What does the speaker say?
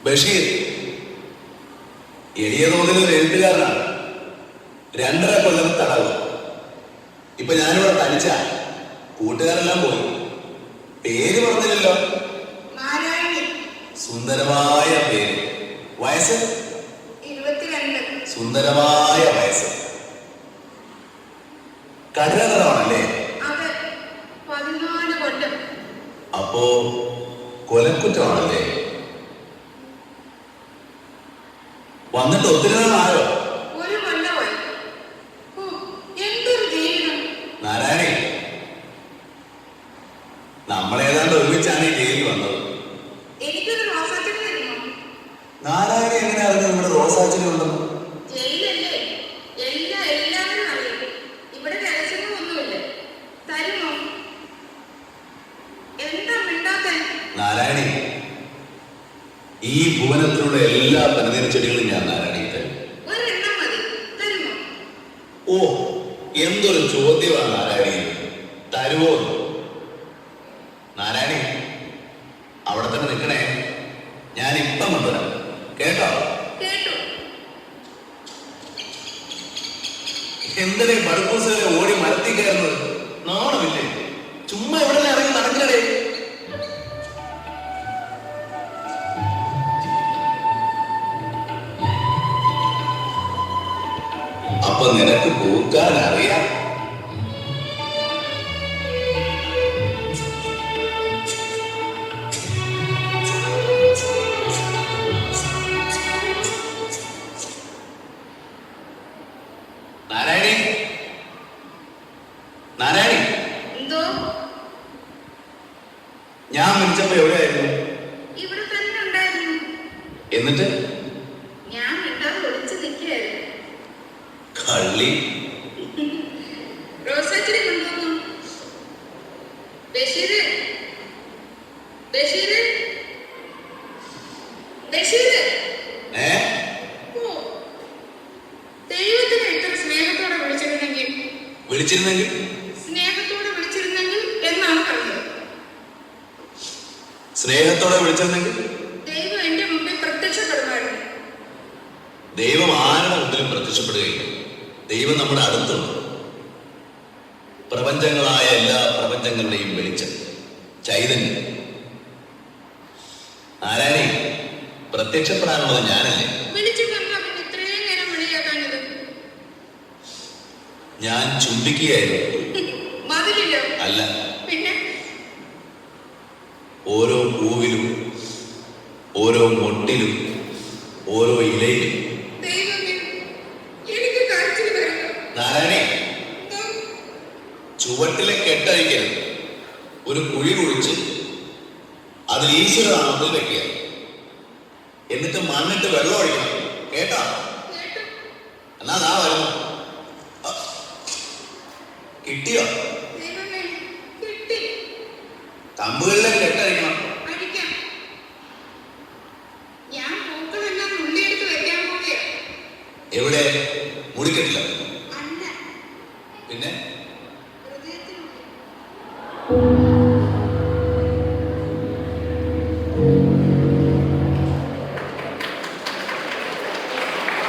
ബഷീർ എളിയ തോതിൽ ഒരു എഴുത്തുകാരനാണ്. 2.5 കൊല്ലം തടവ്. ഇപ്പൊ ഞാനിവിടെ തനിച്ച, കൂട്ടുകാരെല്ലാം പോയി. പേര് പറഞ്ഞില്ലല്ലോ. സുന്ദരമായ പേര്. വയസ്സ് 22. സുന്ദരമായ വയസ്സ്. കഠിനതരമാണല്ലേ? അതെ, 14 കൊല്ലം. അപ്പോ കൊലക്കുറ്റമാണല്ലേ? വന്നിട്ട് ഒത്തിരി നാളായോ? 1 കൊല്ലമായി. എന്തൊരു ജീവിതം. നാരായണി, നമ്മളേതാണ്ട് ഒരുമിച്ചാണ് ഈ ജയിലിൽ വന്നത്. എനിക്കൊരു റോസാച്ചെടി തരുമോ? നാരായണി എങ്ങനെ അറിഞ്ഞു നമ്മുടെ റോസാച്ചെടി ഉണ്ടെന്ന്? ജയിലല്ലേ, എല്ലാവരും അറിയും. ഇവിടെ രഹസ്യങ്ങളൊന്നുമില്ല. തരുമോ? എന്താ മിണ്ടാത്തെ? നാരായണി, ഈ ഭുവനത്തിലുള്ള എല്ലാ പനനീർ ചെടികളും ഞാൻ നാരായണി തരും. ഒരെണ്ണം മതി, തരുമോ? ഓ, എന്തൊരു ചോദ്യമാണ് നാരായണി. തരുമോ? നാരായണി, അവിടെ തന്നെ നിൽക്കണേ. ഞാൻ ഇപ്പം കൊണ്ടുവരാം, കേട്ടോ? കേട്ടു. എന്തിനെ ബർക്കൂസിനെ ഓടി മരത്തി കയറുന്നത്? നാണമില്ലേ? ചുമ്മാ ഇവിടെ ഇറങ്ങി നടക്കണേ. അപ്പൊ നിനക്ക് പൂക്കാൻ അറിയാം. നാരായണി, നാരായണി, എന്തോ? ഞാൻ വിളിച്ചപ്പോ എവിടെയായിരുന്നു? ഇവിടെ തന്നെ ഉണ്ടായിരുന്നു. എന്നിട്ട് ഞാൻ മിണ്ടാതെ ഒളിച്ചു നിൽക്കുകയായിരുന്നു. കള്ളി. റോസാച്ചെടി കൊണ്ടുവന്നു. ബഷീര്, ബഷീര്, ബഷീര്. ഏ? ഓ, ദൈവത്തിനെ ഇത്ര സ്നേഹത്തോടെ വിളിച്ചിരുന്നെങ്കിൽ, വിളിച്ചിരുന്നെങ്കിൽ സ്നേഹത്തോടെ വിളിച്ചിരുന്നെങ്കിൽ എന്നാണ് പറഞ്ഞത്. സ്നേഹത്തോടെ വിളിച്ചിരുന്നെങ്കിൽ ദൈവം എന്റെ മുമ്പിൽ പ്രത്യക്ഷപ്പെടുമായിരുന്നു. ദൈവം ആരുടെ മുമ്പിലും പ്രത്യക്ഷപ്പെടുകയില്ല. ദൈവം നമ്മുടെ അടുത്തുണ്ട്. പ്രപഞ്ചങ്ങളായ എല്ലാ പ്രപഞ്ചങ്ങളുടെയും വെളിച്ചം, ചൈതന്യം. നാരായണി, പ്രത്യക്ഷപ്പെടാനുള്ളത് ഞാനല്ലേ? വിളിച്ചു പറഞ്ഞാൽ പിന്നെ ഇത്രയും നേരം വിളിയാക്കാഞ്ഞത്? ഞാൻ ചുംബിക്കുകയായിരുന്നു. മതിലില്ലോ? അല്ല, പിന്നെ ഓരോ പൂവിലും, ഓരോ മൊട്ടിലും, ഓരോ ഇലയിലും. ദൈവമേ, എനിക്ക് കരച്ചിൽ വരുന്നു. നാരായണി, ചുവട്ടിലെ കെട്ടഴിക്കരുത്. ഒരു കുഴി കുഴിച്ച് അതിൽ ഈശ്വരനാമത്തിൽ വെക്കുക. എന്നിട്ട് മണ്ണിട്ട് വെള്ളം ഒഴിക്കണം, കേട്ടോ? കേട്ടു. എന്നാ നാ വരുന്നു. കിട്ടിയോ? ദൈവമേ, കിട്ടി. കമ്പുകളിലെ കെട്ടഴിക്കണം. അടിക്കാം. ഞാൻ പൂക്കളെല്ലാം ഉള്ളിയെടുത്ത് വെക്കാൻ പോവുകയാ. എവിടെ? മുടിക്കെട്ടില്ല. അല്ല, പിന്നെ